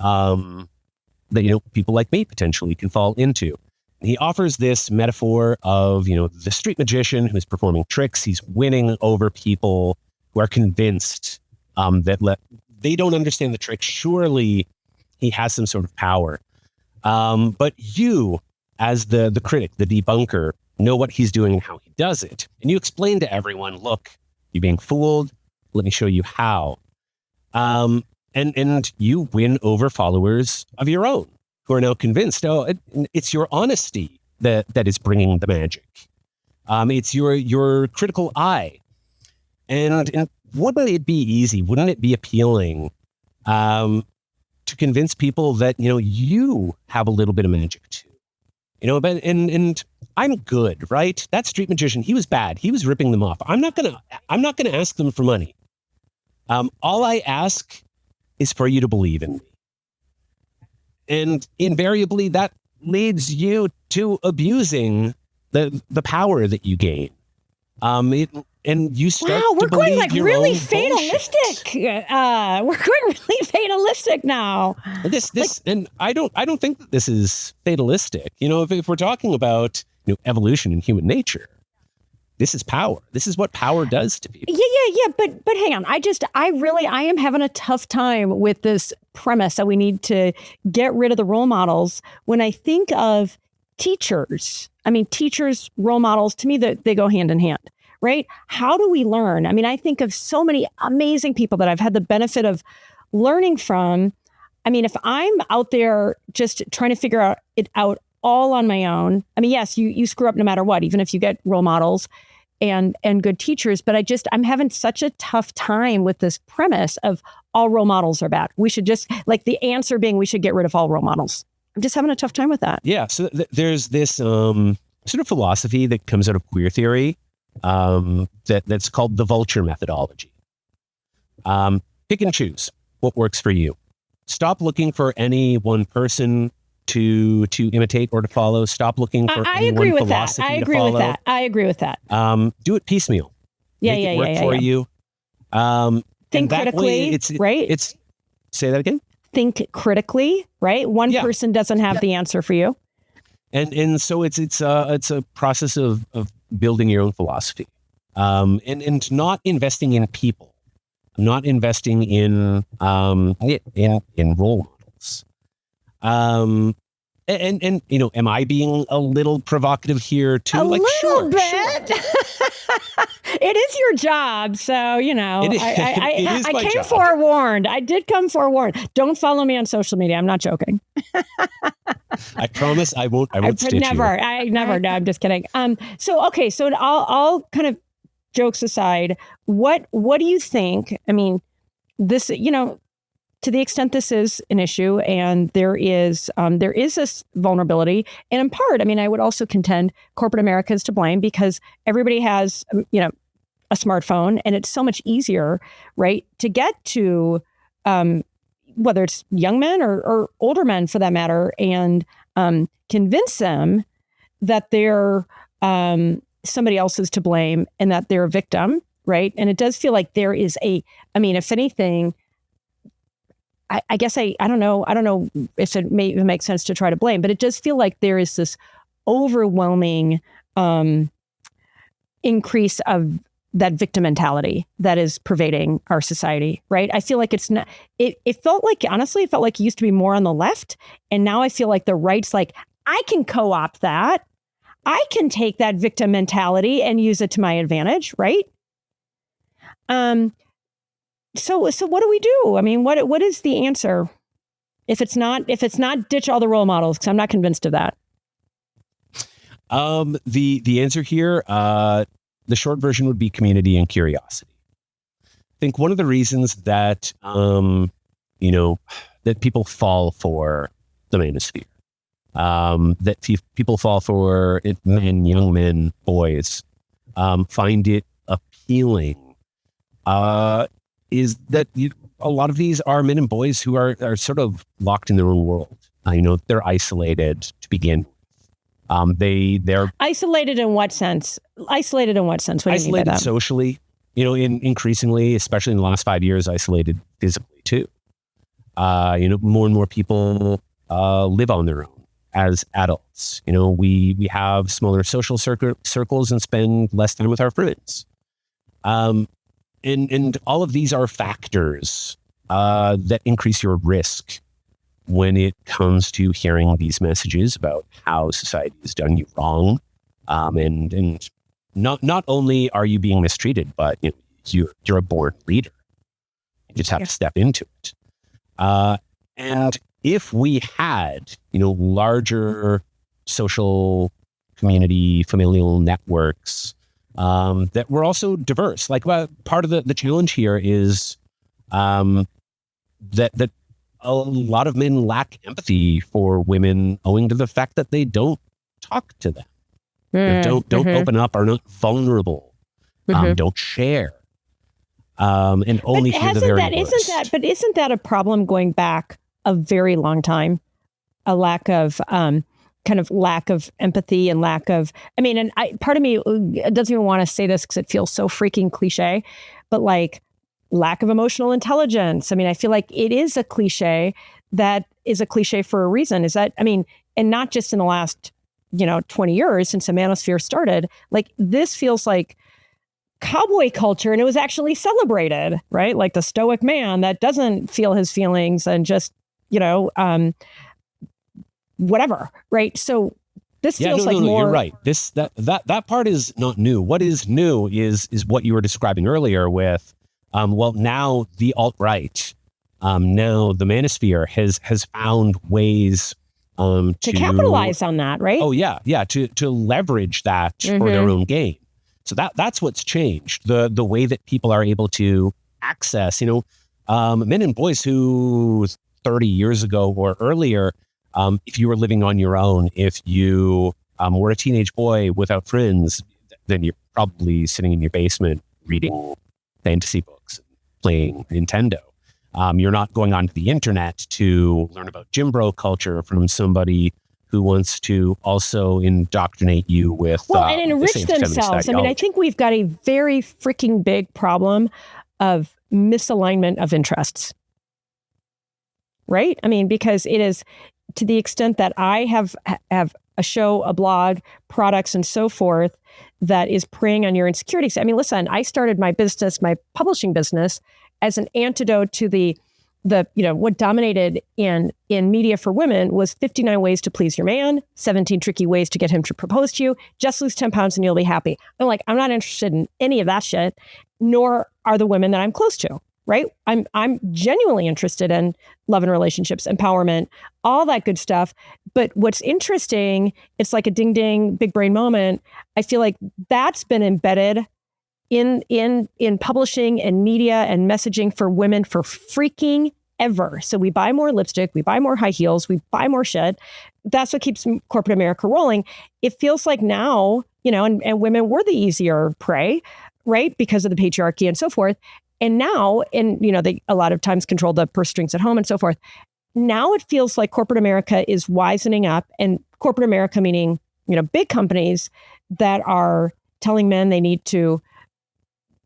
people like me potentially can fall into. And he offers this metaphor of, the street magician who's performing tricks. He's winning over people who are convinced that they don't understand the trick. Surely he has some sort of power. But you, as the critic, the debunker, know what he's doing and how he does it. And you explain to everyone, look, you're being fooled. Let me show you how. And you win over followers of your own who are now convinced, it's your honesty that is bringing the magic. It's your critical eye. And wouldn't it be easy? Wouldn't it be appealing to convince people that, you have a little bit of magic too? But and I'm good, right? That street magician, he was bad. He was ripping them off. I'm not gonna ask them for money. All I ask is for you to believe in me. And invariably that leads you to abusing the power that you gain. And you start we're to believe going like your really own fatalistic. We're going really fatalistic now. And I don't think that this is fatalistic. If we're talking about evolution and human nature, this is power. This is what power does to people. Yeah. But hang on. I am having a tough time with this premise that we need to get rid of the role models. When I think of teachers, role models, to me, they go hand in hand, right? How do we learn? I think of so many amazing people that I've had the benefit of learning from. If I'm out there just trying to figure it out all on my own, yes, you screw up no matter what, even if you get role models and good teachers. But I'm having such a tough time with this premise of all role models are bad. We should just, the answer being we should get rid of all role models. I'm just having a tough time with that. Yeah. So there's this sort of philosophy that comes out of queer theory that's called the vulture methodology. Pick and choose what works for you. Stop looking for any one person to imitate or to follow. Stop looking for any one philosophy to follow. I agree with that. Do it piecemeal. Make it work for you. Think critically, right? Say that again. Think critically, right? One person doesn't have the answer for you. And so it's a process of building your own philosophy, and not investing in people, not investing in role models. And am I being a little provocative here too? A little bit. It is your job, so I came job. forewarned. I did come forewarned. Don't follow me on social media. I'm not joking. I promise I won't. I won't stitch never. you. I never. No, I'm just kidding. So all kind of jokes aside, what do you think? This, to the extent this is an issue and there is this vulnerability, and in part, I would also contend corporate America is to blame because everybody has, a smartphone and it's so much easier, right, to get to, whether it's young men or older men for that matter, and convince them that they're somebody else is to blame and that they're a victim, right? And it does feel like there is if anything, I guess I don't know if it may even make sense to try to blame, but it does feel like there is this overwhelming increase of that victim mentality that is pervading our society, right? I feel like it's not, it felt like it used to be more on the left. And now I feel like the right's like, I can co-opt that. I can take that victim mentality and use it to my advantage, right? So what do we do? What is the answer? If it's not ditch all the role models, because I'm not convinced of that. The answer here, the short version would be community and curiosity. I think one of the reasons that that people fall for the manosphere. That people fall for it, young men, boys, find it appealing, is that a lot of these are men and boys who are sort of locked in their own world. They're isolated to begin. They're isolated in what sense? Isolated in what sense? What do you mean by that? Socially, increasingly, especially in the last 5 years, isolated physically too. More and more people live on their own as adults. We have smaller social circles and spend less time with our friends. And all of these are factors that increase your risk when it comes to hearing these messages about how society has done you wrong. And not only are you being mistreated, but you're a born leader. You just have to step into it. And if we had, larger social community, familial networks that were also diverse, like part of the challenge here is that a lot of men lack empathy for women owing to the fact that they don't talk to them. Don't open up, are not vulnerable, don't share, and only hear the very worst. But isn't that a problem going back a very long time? A lack of lack of empathy and lack of, part of me doesn't even want to say this because it feels so freaking cliche, but like lack of emotional intelligence. I feel like it is a cliche that is a cliche for a reason. And not just in the last 20 years since the manosphere started, like this feels like cowboy culture, and it was actually celebrated, right? Like the stoic man that doesn't feel his feelings and just, whatever, right? So this feels more. You're right. That part is not new. What is new is what you were describing earlier with, now the alt-right, now the manosphere has found ways to capitalize on that, right? Oh yeah, to leverage that for their own gain. So that's what's changed. The way that people are able to access, men and boys who 30 years ago or earlier, if you were living on your own, if you were a teenage boy without friends, then you're probably sitting in your basement reading fantasy books, playing Nintendo. You're not going onto the internet to learn about gym bro culture from somebody who wants to also indoctrinate you with and enrich themselves. I think we've got a very freaking big problem of misalignment of interests, right? Because it is to the extent that I have a show, a blog, products, and so forth that is preying on your insecurities. Listen, I started my business, my publishing business, as an antidote to the what dominated in media for women was 59 ways to please your man, 17 tricky ways to get him to propose to you, just lose 10 pounds and you'll be happy. I'm not interested in any of that shit, nor are the women that I'm close to, right? I'm genuinely interested in love and relationships, empowerment, all that good stuff. But what's interesting, it's like a ding ding big brain moment. I feel like that's been embedded in publishing and media and messaging for women for freaking ever. So we buy more lipstick, we buy more high heels, we buy more shit. That's what keeps corporate America rolling. It feels like now, and women were the easier prey, right? Because of the patriarchy and so forth. And now, they a lot of times control the purse strings at home and so forth. Now it feels like corporate America is wisening up, and corporate America meaning, big companies that are telling men they need to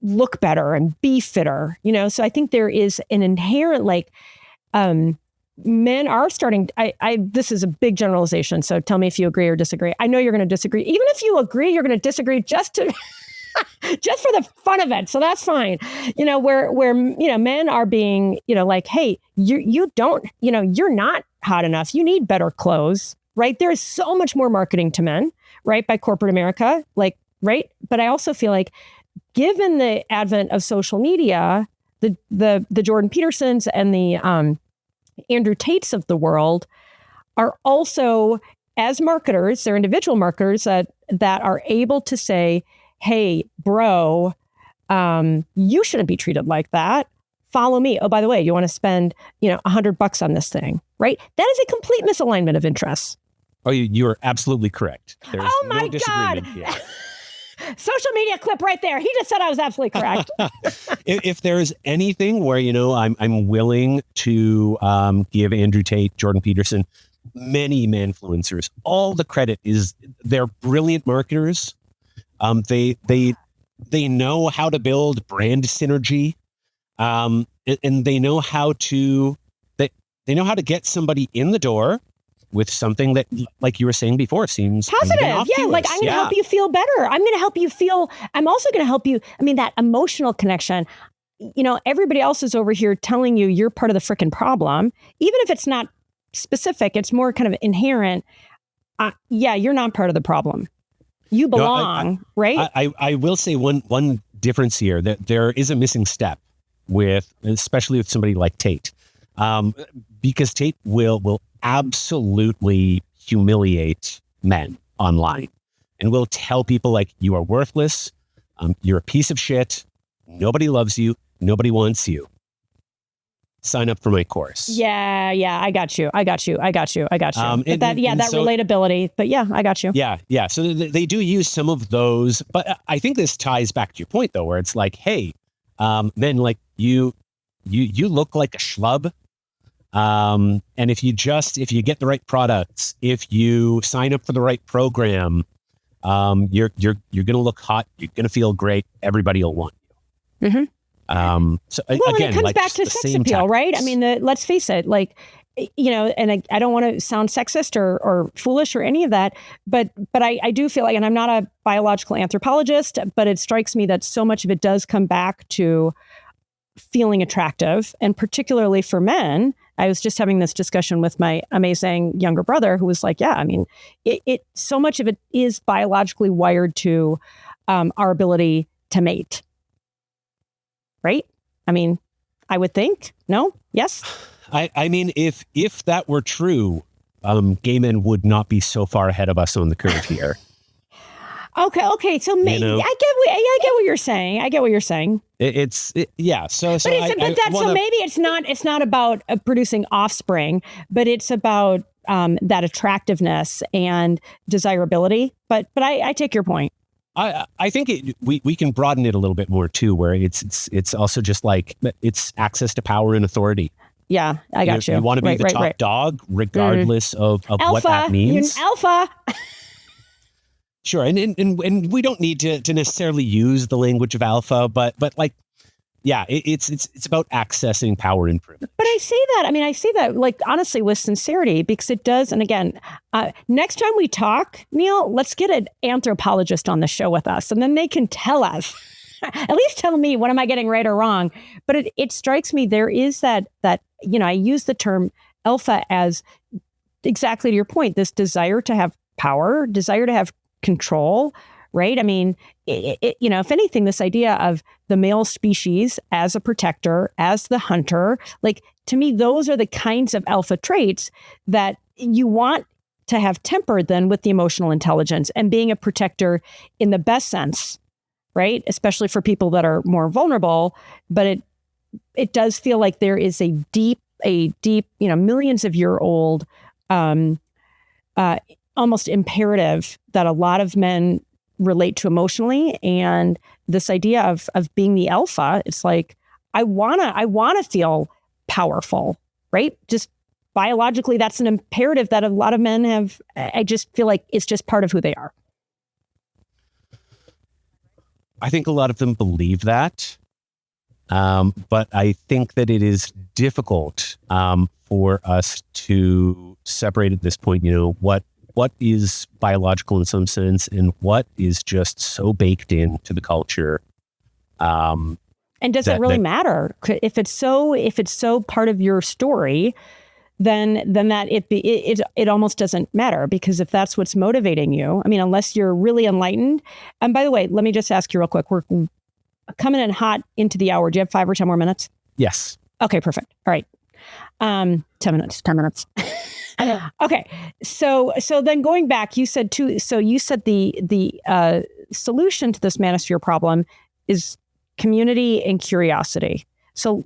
look better and be fitter, So I think there is an inherent, men are starting, this is a big generalization. So tell me if you agree or disagree. I know you're going to disagree. Even if you agree, you're going to disagree just for the fun of it. So that's fine. Where men are being, hey, you don't, you're not hot enough. You need better clothes, right? There is so much more marketing to men, right? By corporate America, right? But I also feel like, given the advent of social media, the Jordan Petersons and the Andrew Tates of the world are also, as marketers, they're individual marketers that are able to say, hey, bro, you shouldn't be treated like that. follow me. Oh, by the way, you want to spend, $100 on this thing, right? That is a complete misalignment of interests. Oh, you are absolutely correct. There's oh my no disagreement God. here. Social media clip right there. He just said I was absolutely correct. If there's anything where, I'm willing to give Andrew Tate, Jordan Peterson, many influencers, all the credit is they're brilliant marketers. They know how to build brand synergy. And they know how to get somebody in the door with something that, like you were saying before, seems positive. Yeah, like I'm going to help you feel better. I'm going to help you feel. I'm also going to help you. I mean, that emotional connection. Everybody else is over here telling you you're part of the freaking problem, even if it's not specific. It's more kind of inherent. You're not part of the problem. You belong, right? I will say one difference here, that there is a missing step especially with somebody like Tate, because Tate will absolutely humiliate men online and will tell people like, you are worthless. You're a piece of shit. Nobody loves you. Nobody wants you. Sign up for my course. Yeah. I got you. But that so, relatability, but yeah, I got you. Yeah. So they do use some of those, but I think this ties back to your point though, where it's like, hey, men, like you look like a schlub. And if you get the right products, if you sign up for the right program, you're going to look hot. You're going to feel great. Everybody will want you. Mm-hmm. So and it comes back to sex appeal, right? I mean, let's face it, like, and I don't want to sound sexist or foolish or any of that, but I do feel like, and I'm not a biological anthropologist, but it strikes me that so much of it does come back to feeling attractive, and particularly for men. I was just having this discussion with my amazing younger brother who was like, yeah, I mean, it so much of it is biologically wired to our ability to mate. Right? I mean, I would think. No? Yes? I mean, if that were true, gay men would not be so far ahead of us on the curve here. Okay. So maybe I get what you're saying. So maybe it's not about producing offspring, but it's about that attractiveness and desirability. But I take your point. I think we can broaden it a little bit more too, where it's also just like it's access to power and authority. Yeah, I got you. You want to be the top dog, regardless of what that means. Alpha. Sure, and we don't need to necessarily use the language of alpha, but like, yeah, it's about accessing power and privilege. But I say that like honestly with sincerity, because it does. And again, next time we talk, Neil, let's get an anthropologist on the show with us, and then they can tell us, at least tell me, what am I getting right or wrong? But it strikes me there is that I use the term alpha as exactly to your point, this desire to have power, desire to have control, right? I mean, if anything, this idea of the male species as a protector, as the hunter, like, to me, those are the kinds of alpha traits that you want to have tempered then with the emotional intelligence and being a protector in the best sense, right? Especially for people that are more vulnerable. But it does feel like there is a deep, millions of year old, almost imperative that a lot of men relate to emotionally. And this idea of being the alpha, it's like, I wanna feel powerful, right? Just biologically, that's an imperative that a lot of men have. I just feel like it's just part of who they are. I think a lot of them believe that. But I think that it is difficult for us to separate at this point, what is biological in some sense and what is just so baked into the culture. And does it really matter? If it's so part of your story, then that it almost doesn't matter, because if that's what's motivating you, I mean, unless you're really enlightened. And by the way, let me just ask you real quick. We're coming in hot into the hour. Do you have 5 or 10 more minutes? Yes. Okay, perfect. All right. 10 minutes. Okay. So then going back, you said the solution to this manosphere problem is community and curiosity. So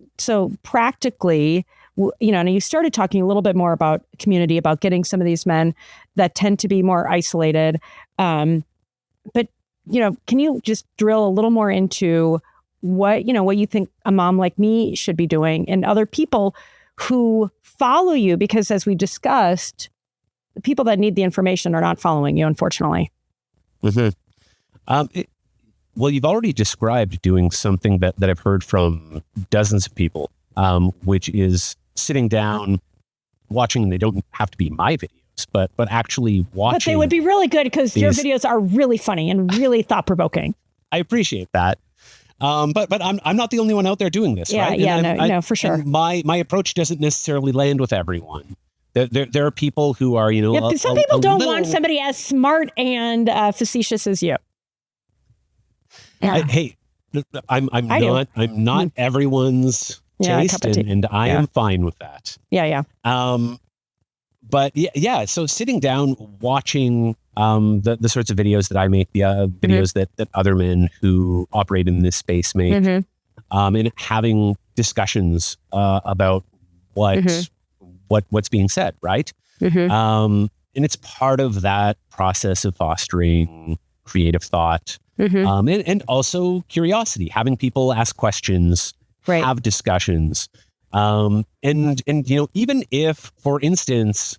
practically, and you started talking a little bit more about community, about getting some of these men that tend to be more isolated. But, can you just drill a little more into what you think a mom like me should be doing and other people who follow you? Because as we discussed, the people that need the information are not following you, unfortunately. Mm-hmm. Well, you've already described doing something that I've heard from dozens of people, which is sitting down, watching. They don't have to be my videos, but actually watching. But they would be really good because your videos are really funny and really thought provoking. I appreciate that. But I'm not the only one out there doing this, right? No, for sure. My approach doesn't necessarily land with everyone. There are people who are, some people don't want somebody as smart and facetious as you. Yeah. I'm not everyone's taste, and I am fine with that. Yeah. But so sitting down, watching the sorts of videos that I make, the videos that other men who operate in this space make, and having discussions about what's being said, right? And it's part of that process of fostering creative thought, and also curiosity, having people ask questions, have discussions. And even if, for instance,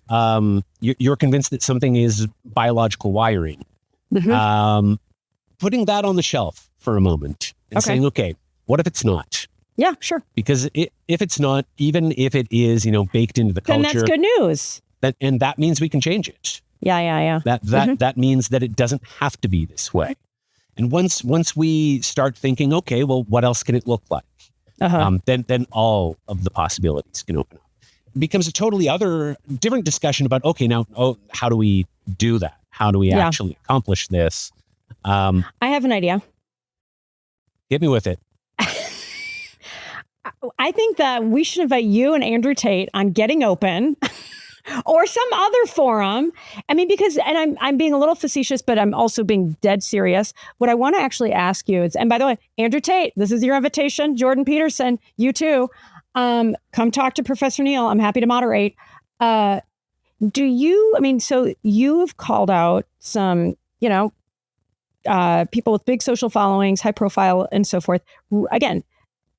you're convinced that something is biological wiring, putting that on the shelf for a moment and saying, okay, what if it's not? Yeah, sure. Because if it's not, even if it is, baked into the culture, then that's good news. And that means we can change it. Yeah. That means that it doesn't have to be this way. And once we start thinking, okay, well, what else can it look like? Then all of the possibilities can open up. It becomes a totally different discussion about, okay, now, how do we do that? How do we actually accomplish this? I have an idea. Hit me with it. I think that we should invite you and Andrew Tate on Getting Open or some other forum. I mean, because, and I'm being a little facetious, but I'm also being dead serious. What I want to actually ask you is, and by the way, Andrew Tate, this is your invitation. Jordan Peterson, you too. Come talk to Professor Neil. I'm happy to moderate. So you've called out some, people with big social followings, high profile and so forth. Again,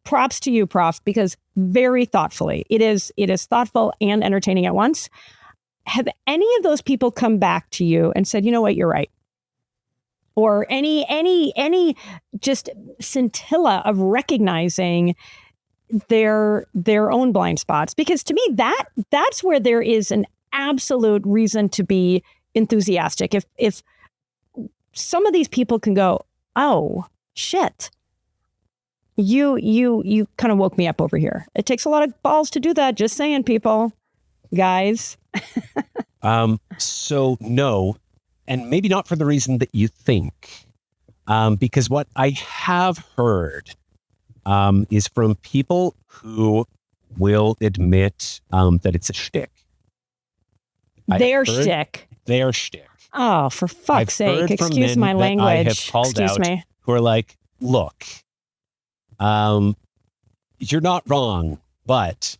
props to you, Prof, because very thoughtfully. It is thoughtful and entertaining at once. Have any of those people come back to you and said, you know what, you're right? Or any just scintilla of recognizing their own blind spots? Because to me, that's where there is an absolute reason to be enthusiastic. If some of these people can go, oh, shit. You kind of woke me up over here. It takes a lot of balls to do that. Just saying, people, guys. So no, and maybe not for the reason that you think, because what I have heard is from people who will admit that it's a shtick. Their shtick. Oh, for fuck's sake! Excuse my language. I have called out who are like, look. You're not wrong, but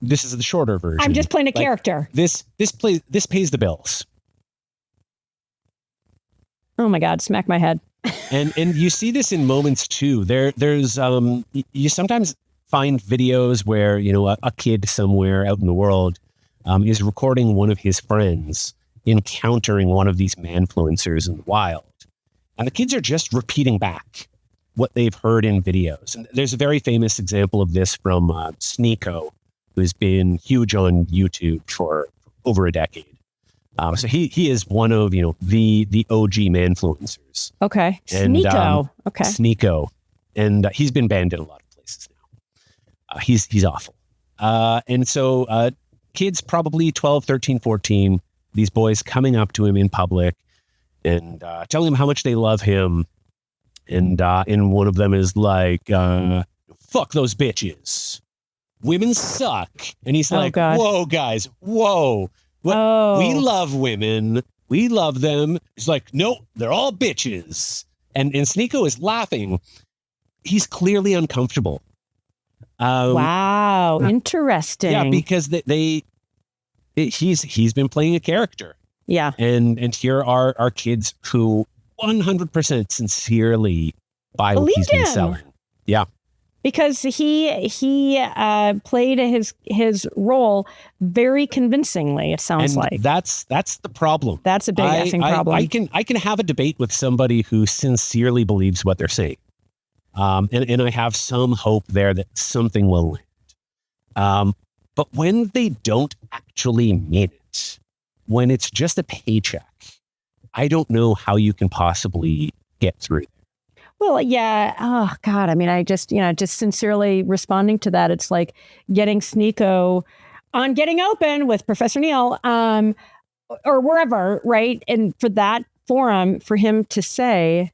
this is the shorter version. I'm just playing a character. This pays the bills. Oh my God, smack my head. and you see this in moments too. There's you sometimes find videos where, a kid somewhere out in the world is recording one of his friends encountering one of these manfluencers in the wild. And the kids are just repeating back what they've heard in videos. And there's a very famous example of this from Sneeko, who's been huge on YouTube for over a decade. So he is one of, the OG manfluencers. Okay. And, Sneeko. Okay. Sneeko. And he's been banned in a lot of places now. He's awful. And so kids probably 12, 13, 14, these boys coming up to him in public and telling him how much they love him. And one of them is like, fuck those bitches. Women suck. And he's like, God. Whoa, guys, whoa. We love women. We love them. He's like, no, they're all bitches. And Sneeko is laughing. He's clearly uncomfortable. Wow, interesting. Yeah, because he's been playing a character. Yeah. And here are kids who 100% sincerely buy what he's been selling. Yeah. Because he played his role very convincingly, it sounds like. That's the problem. That's a big effing problem. I can have a debate with somebody who sincerely believes what they're saying. And I have some hope there that something will land. But when they don't actually mean it, when it's just a paycheck, I don't know how you can possibly get through. Well, yeah. Oh, God. I mean, I just sincerely responding to that. It's like getting Sneeko on Getting Open with Professor Neil or wherever, right? And for that forum, for him to say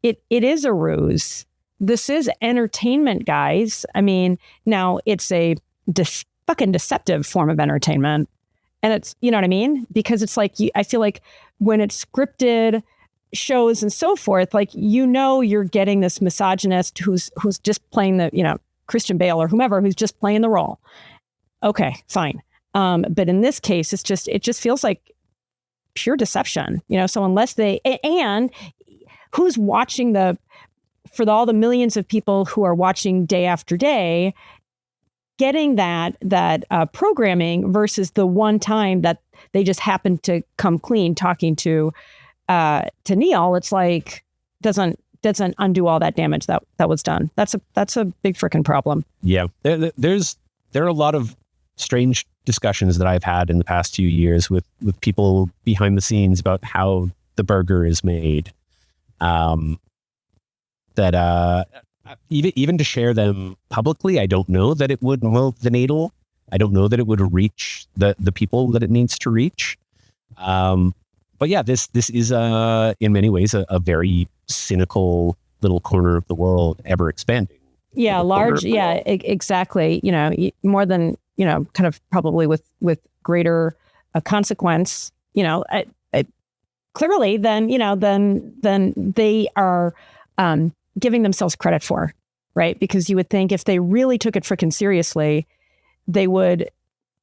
it is a ruse. This is entertainment, guys. I mean, now it's a fucking deceptive form of entertainment. And it's, you know what I mean? Because it's like, I feel like when it's scripted shows and so forth, like, you're getting this misogynist who's just playing the, Christian Bale or whomever, who's just playing the role. Okay, fine. But in this case, it just feels like pure deception, so unless and who's watching for all the millions of people who are watching day after day, getting that programming versus the one time that they just happen to come clean talking to Neil, it's like doesn't undo all that damage that was done. That's a big freaking problem. Yeah, there are a lot of strange discussions that I've had in the past few years with people behind the scenes about how the burger is made. That even to share them publicly, I don't know that it would move the needle. I don't know that it would reach the people that it needs to reach. But yeah, this is in many ways a very cynical little corner of the world, ever expanding. Yeah, large. Yeah, exactly. More than kind of probably with greater consequence. Clearly, then they are giving themselves credit for, right? Because you would think if they really took it freaking seriously, they would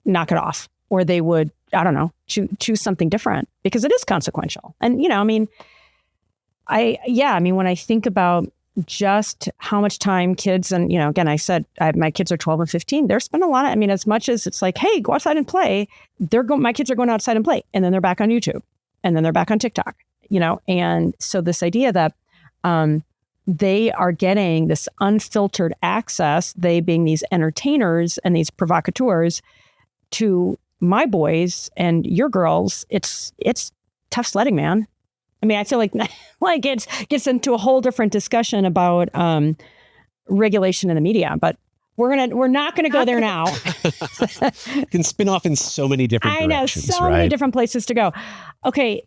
knock it off, or they would, I don't know, choose something different, because it is consequential. And, when I think about just how much time kids, and, again, I said, my kids are 12 and 15. They're spending a lot of, as much as it's like, hey, go outside and play. My kids are going outside and play. And then they're back on YouTube, and then they're back on TikTok, and so this idea that, they are getting this unfiltered access, they being these entertainers and these provocateurs, to my boys and your girls. It's tough sledding, man. I feel like it gets into a whole different discussion about regulation in the media, but we're not gonna go there now. It can spin off in so many different directions. I know, many different places to go. Okay,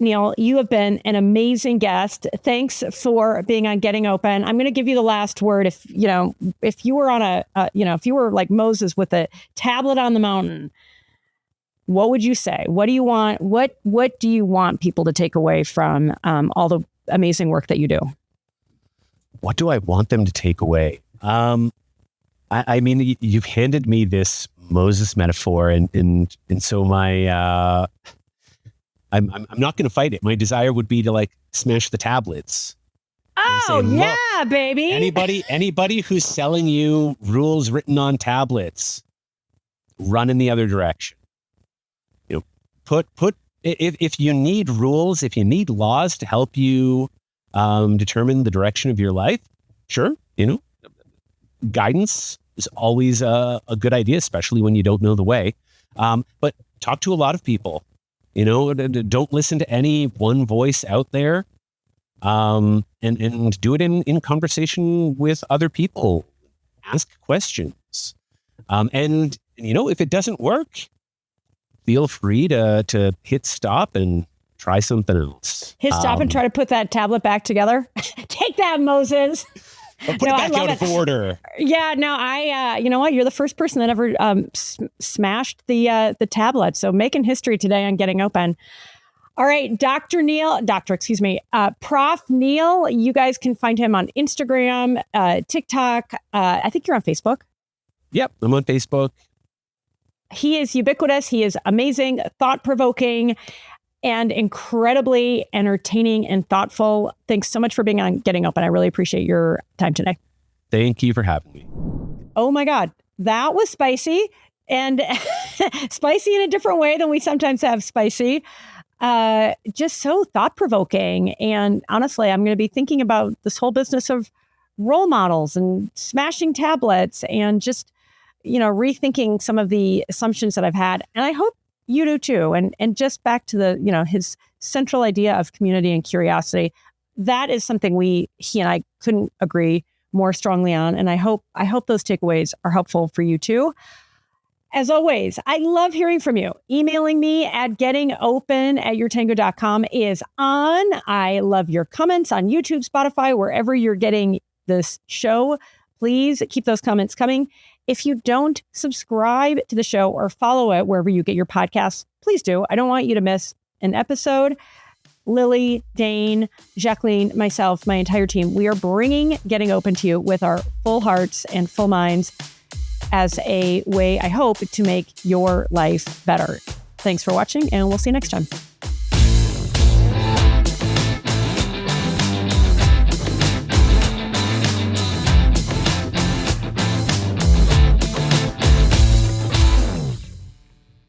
Neil, you have been an amazing guest. Thanks for being on Getting Open. I'm going to give you the last word. If you were on if you were like Moses with a tablet on the mountain, what would you say? What do you want? What do you want people to take away from all the amazing work that you do? What do I want them to take away? You've handed me this Moses metaphor, and so my I'm not going to fight it. My desire would be to like smash the tablets. Oh, say, yeah, baby. Anybody who's selling you rules written on tablets, run in the other direction. Put if you need rules, if you need laws to help you determine the direction of your life, sure, guidance is always a good idea, especially when you don't know the way. But talk to a lot of people. Don't listen to any one voice out there, and do it in conversation with other people. Ask questions. And if it doesn't work, feel free to hit stop and try something else. Hit stop and try to put that tablet back together. Take that, Moses. Put it back out of order. Yeah, no, you know what? You're the first person that ever smashed the tablet. So making history today on Getting Open. All right, Prof. Neil, you guys can find him on Instagram, TikTok. I think you're on Facebook. Yep, I'm on Facebook. He is ubiquitous. He is amazing, thought-provoking, and incredibly entertaining and thoughtful. Thanks so much for being on Getting Open. I really appreciate your time today. Thank you for having me. Oh my God, that was spicy, and spicy in a different way than we sometimes have spicy. Just so thought-provoking. And honestly, I'm going to be thinking about this whole business of role models and smashing tablets and just, rethinking some of the assumptions that I've had. And I hope you do too. And just back to his central idea of community and curiosity. That is something he and I couldn't agree more strongly on. And I hope those takeaways are helpful for you too. As always, I love hearing from you. Emailing me at gettingopen@yourtango.com is on. I love your comments on YouTube, Spotify, wherever you're getting this show. Please keep those comments coming. If you don't subscribe to the show or follow it wherever you get your podcasts, please do. I don't want you to miss an episode. Lily, Dane, Jacqueline, myself, my entire team, we are bringing Getting Open to you with our full hearts and full minds as a way, I hope, to make your life better. Thanks for watching, and we'll see you next time.